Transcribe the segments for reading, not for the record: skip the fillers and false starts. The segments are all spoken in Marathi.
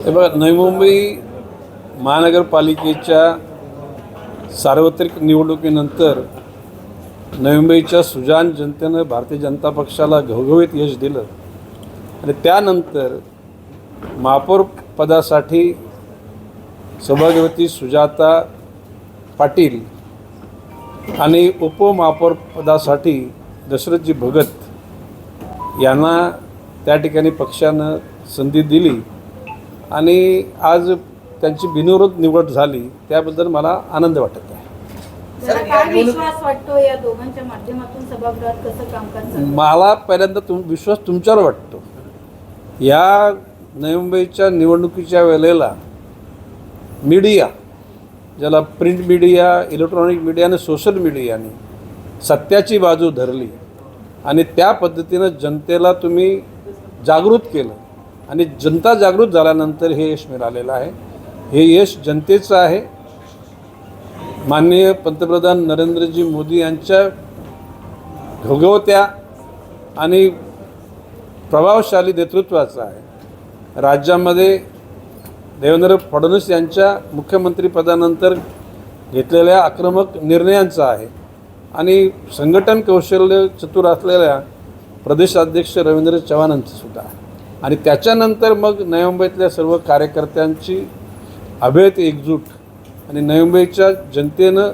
हे बघा, नवी मुंबई महानगरपालिकेच्या सार्वत्रिक निवडणुकीनंतर नवी मुंबईच्या सुजाण जनतेनं भारतीय जनता पक्षाला घवघवीत यश दिलं आणि त्यानंतर महापौर पदासाठी सौभाग्यवती सुजाता पाटील आणि उपमहापौर पदासाठी दशरथजी भगत यांना त्या ठिकाणी पक्षानं संधी दिली आणि आज त्यांची बिनविरोध निवड झाली, त्याबद्दल मला आनंद वाटत आहे. काय विश्वास वाटतो या दोघांच्या माध्यमातून सभागृहात कसं कामकाज चालू? मला पहिल्यांदा विश्वास तुमच्यावर वाटतो. या नवी मुंबईच्या निवडणुकीच्या वेळेला मीडिया, ज्याला प्रिंट मीडिया, इलेक्ट्रॉनिक मीडिया आणि सोशल मीडियाने सत्याची बाजू धरली आणि त्या पद्धतीनं जनतेला तुम्ही जागृत केलं आणि जनता जागृत झाल्यानंतर हे यश मिळालेलं आहे. हे यश जनतेचं आहे. माननीय पंतप्रधान नरेंद्रजी मोदी यांच्या घवघवत्या आणि प्रभावशाली नेतृत्वाचं आहे. राज्यामध्ये देवेंद्र फडणवीस यांच्या मुख्यमंत्रीपदानंतर घेतलेल्या आक्रमक निर्णयांचा आहे आणि संघटन कौशल्य चतुर असलेल्या प्रदेशाध्यक्ष रवींद्र चव्हाणांचं सुद्धा आहे. आणि त्याच्यानंतर मग नवी मुंबईतल्या सर्व कार्यकर्त्यांची अभेद एकजूट आणि नवी मुंबईच्या जनतेनं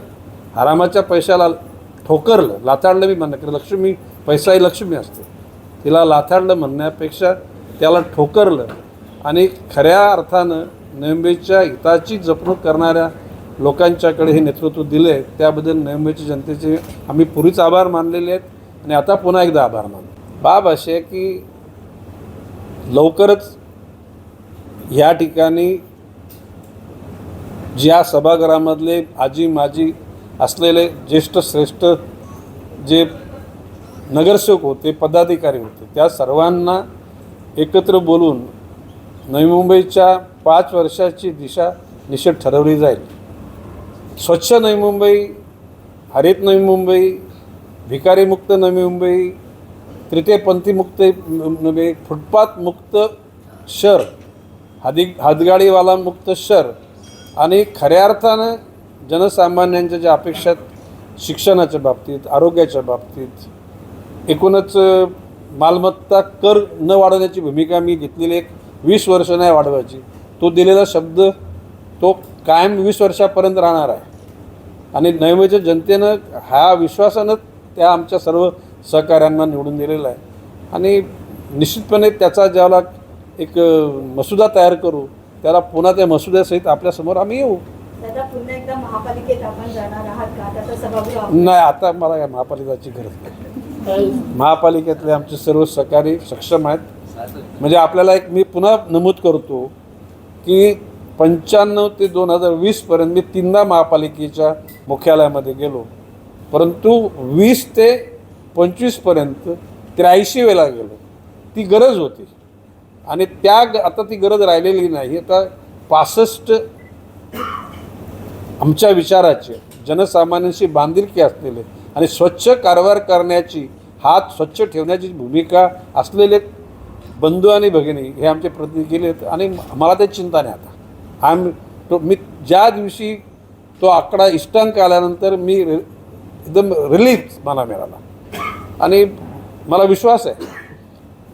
हरामाच्या पैशाला ठोकरलं, लाथाडलं. मी म्हणणं की लक्ष्मी, पैसा ही लक्ष्मी असते, तिला लाथाडलं म्हणण्यापेक्षा त्याला ठोकरलं आणि खऱ्या अर्थानं नवी मुंबईच्या हिताची जपणूक करणाऱ्या लोकांच्याकडे हे नेतृत्व दिलं आहे. त्याबद्दल नवी मुंबईच्या जनतेचे आम्ही पूर्वीच आभार मानलेले आहेत आणि आता पुन्हा एकदा आभार मानतो. बाब अशी आहे की लवकरच ह्या ठिकाणी ज्या सभागृहामधले आजी माजी असलेले ज्येष्ठ श्रेष्ठ जे नगरसेवक होते, पदाधिकारी होते, त्या सर्वांना एकत्र बोलून नवी मुंबईच्या 5 वर्षाची दिशा निश्चित ठरवली जाईल. स्वच्छ नवी मुंबई, हरित नवी मुंबई, भिकारीमुक्त नवी मुंबई, तृतीयपंथीमुक्त नव्हे, फुटपाथमुक्त शहर, हातगाडीवाला मुक्त शहर आणि खऱ्या अर्थानं जनसामान्यांच्या ज्या अपेक्षा शिक्षणाच्या बाबतीत, आरोग्याच्या बाबतीत, एकूणच मालमत्ता कर न वाढवण्याची भूमिका मी घेतलेली. 20 वर्ष नाही वाढवायची, तो दिलेला शब्द तो कायम 20 वर्षापर्यंत राहणार आहे आणि नवी मुंबईच्या जनतेनं ह्या विश्वासानं त्या आमच्या सर्व सहकाऱ्यांना निवडून दिलेला आहे आणि निश्चितपणे त्याचा ज्याला एक मसुदा तयार करू, त्याला पुन्हा त्या मसुद्यासहित आपल्यासमोर आम्ही येऊ. दादा, पुन्हा एकदा महापालिकेत आपण जाणार आहात का? आता सभागृह नाही, आता मला या महापालिकेची गरज नाही. महापालिकेतले आमचे सर्व सहकारी सक्षम आहेत. म्हणजे आपल्याला एक मी पुन्हा नमूद करतो की 95 ते 2020पर्यंत मी 3दा महापालिकेच्या मुख्यालयामध्ये गेलो, परंतु 20 ते 25पर्यंत 83 वेळा गेलो. ती गरज होती आणि आता ती गरज राहिलेली नाही. आता 65 आमच्या विचाराचे, जनसामान्यांशी बांधिलकी असलेले आणि स्वच्छ कारभार करण्याची, हात स्वच्छ ठेवण्याची भूमिका असलेले बंधू आणि भगिनी हे आमचे प्रतिनिधी केले आहेत आणि मला ते चिंता नाही. आता मी ज्या दिवशी तो आकडा इष्टांक आल्यानंतर मी एकदम रिलीफ मला मिळाला आणि मला विश्वास आहे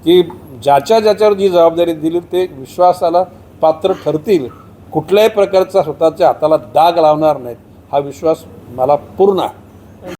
की ज्याच्यावर जी जबाबदारी दिली ते विश्वासाला पात्र ठरतील, कुठल्याही प्रकारचा स्वतःच्या हाताला डाग लावणार नाहीत, हा विश्वास मला पूर्ण आहे.